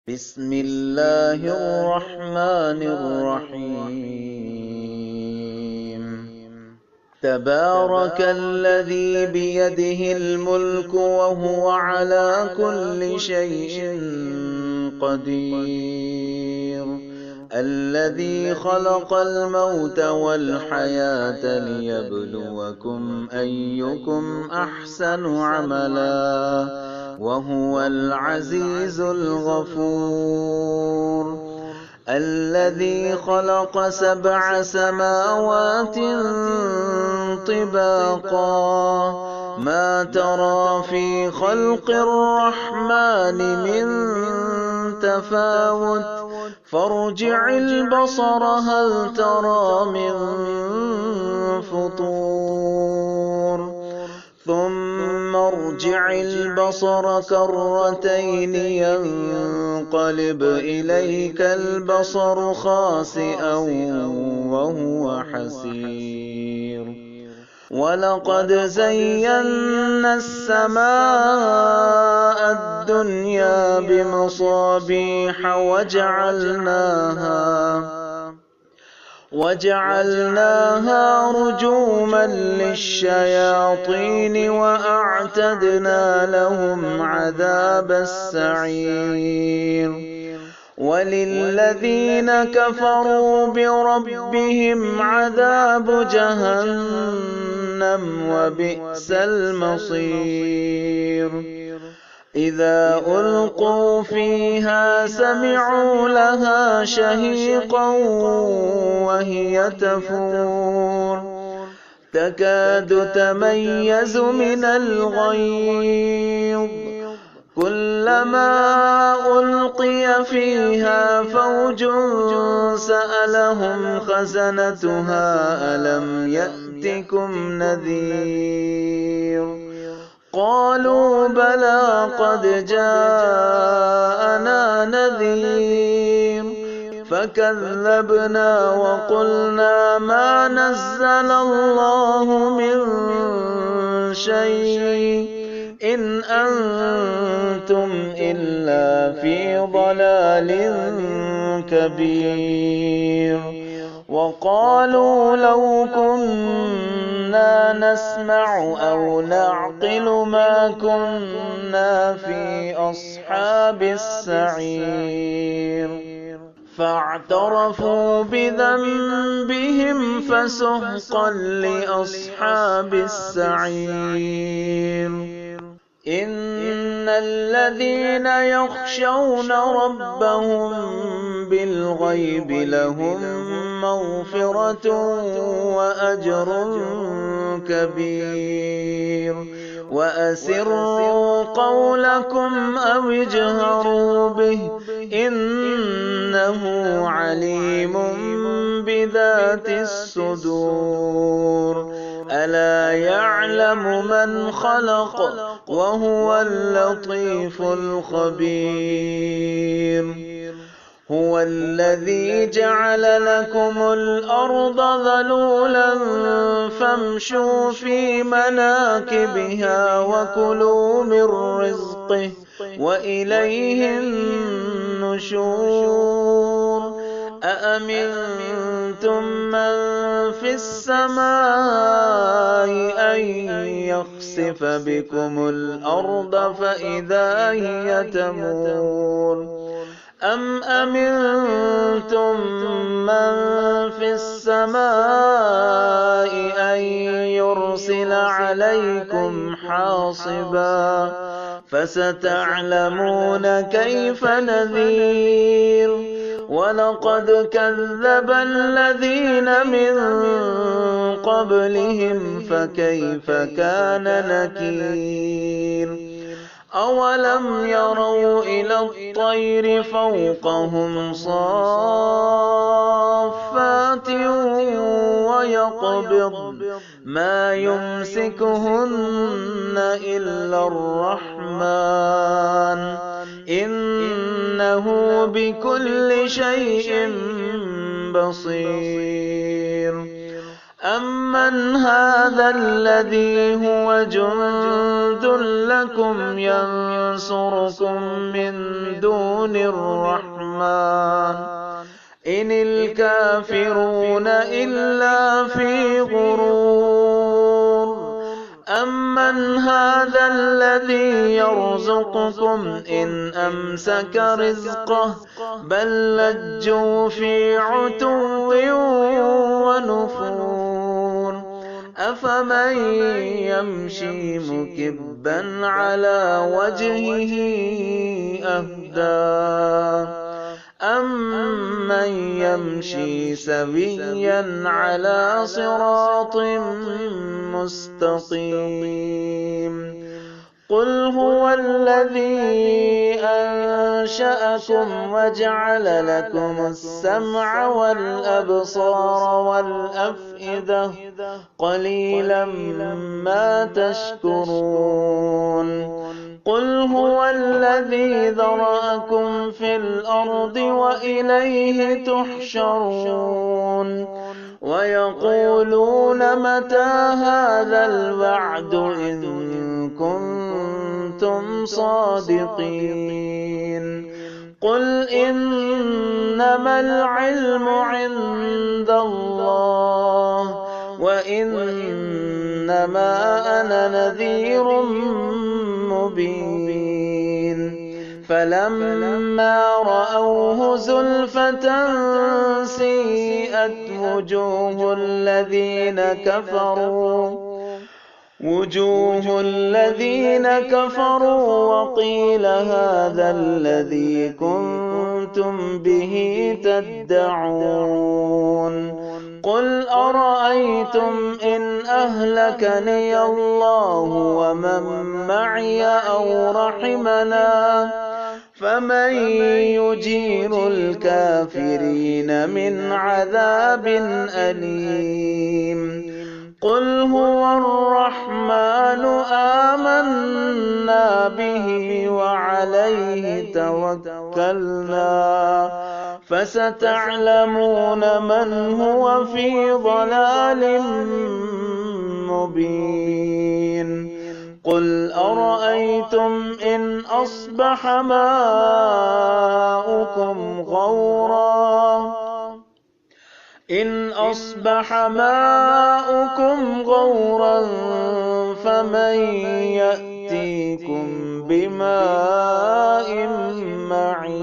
بسم الله الرحمن الرحيم تبارك الذي بيده الملك وهو على كل شيء قدير الذي خلق الموت والحياة ليبلوكم أيكم أحسن عملا وهو العزيز الغفور الذي خلق 7 سماوات طباقا ما ترى في خلق الرحمن من تفاوت فارجع البصر هل ترى من فطور ثم ارجع البصر كرتين ينقلب إليك البصر خاسئا وهو حسير ولقد زينا السماء الدنيا بمصابيح وجعلناها رجوما للشياطين وأعتدنا لهم عذاب السعير وللذين كفروا بربهم عذاب جهنم وبئس المصير إذا ألقوا فيها سمعوا لها شهيقا وهي تفور تكاد تميز من الغيظ كلما ألقي فيها فوج سألهم خزنتها ألم يأتكم نذير قالوا بلى قد جاءنا نذير فكذبنا وقلنا ما نزل الله من شيء إن أنتم إلا في ضلال كبير وقالوا لو كنا نسمع أو نعقل ما كنا في أصحاب السعير فاعترفوا بذنبهم فسحقا لأصحاب السعير إن الذين يخشون ربهم بالغيب لهم مغفرة وأجر كبير وأسروا قولكم أو اجهروا به إنه عليم بذات الصدور ألا يعلم من خلق وهو اللطيف الخبير هو الذي جعل لكم الأرض ذلولا فامشوا في مناكبها وكلوا من رزقه وإليه النشور أأمنتم من في السماء أن يخسف بكم الأرض فإذا هي تمور أم أمنتم من في السماء أن يرسل عليكم حاصبا فستعلمون كيف نذير ولقد كذب الذين من قبلهم فكيف كان نكير أولم يروا إلى الطير فوقهم صافات ويقبض ما يمسكهن إلا الرحمن إنه بكل شيء بصير أمن هذا الذي هو جند لكم ينصرون ينصركم من دون الرحمن إن الكافرون إلا في غرور أمن هذا الذي يرزقكم إن أمسك رزقه بل لجوا في عتو ونفور أفمن يمشي مكبا على وجهه أهدى أمن يمشي سويا على صراط مستقيم قل هو الذي أنشأكم وجعل لكم السمع والأبصار والأفئدة قليلا ما تشكرون قل هو الذي ذرأكم في الأرض وإليه تحشرون ويقولون متى هذا الوعد إن كنتم صادقين قل إنما العلم عند الله وإنما أنا نذير مبين فلما رأوه زلفة سيئت وجوه الذين كفروا وقيل هذا الذي كنتم به تدعون قل أرأيتم إن أهلكني الله ومن معي أو رحمنا فمن يجير الكافرين من عذاب أليم قل هو الرحمن آمنا به وعليه توكلنا فستعلمون من هو في ضلال مبين قل أرأيتم إن أصبح ماؤكم غورا فمن يأتيكم بماء معين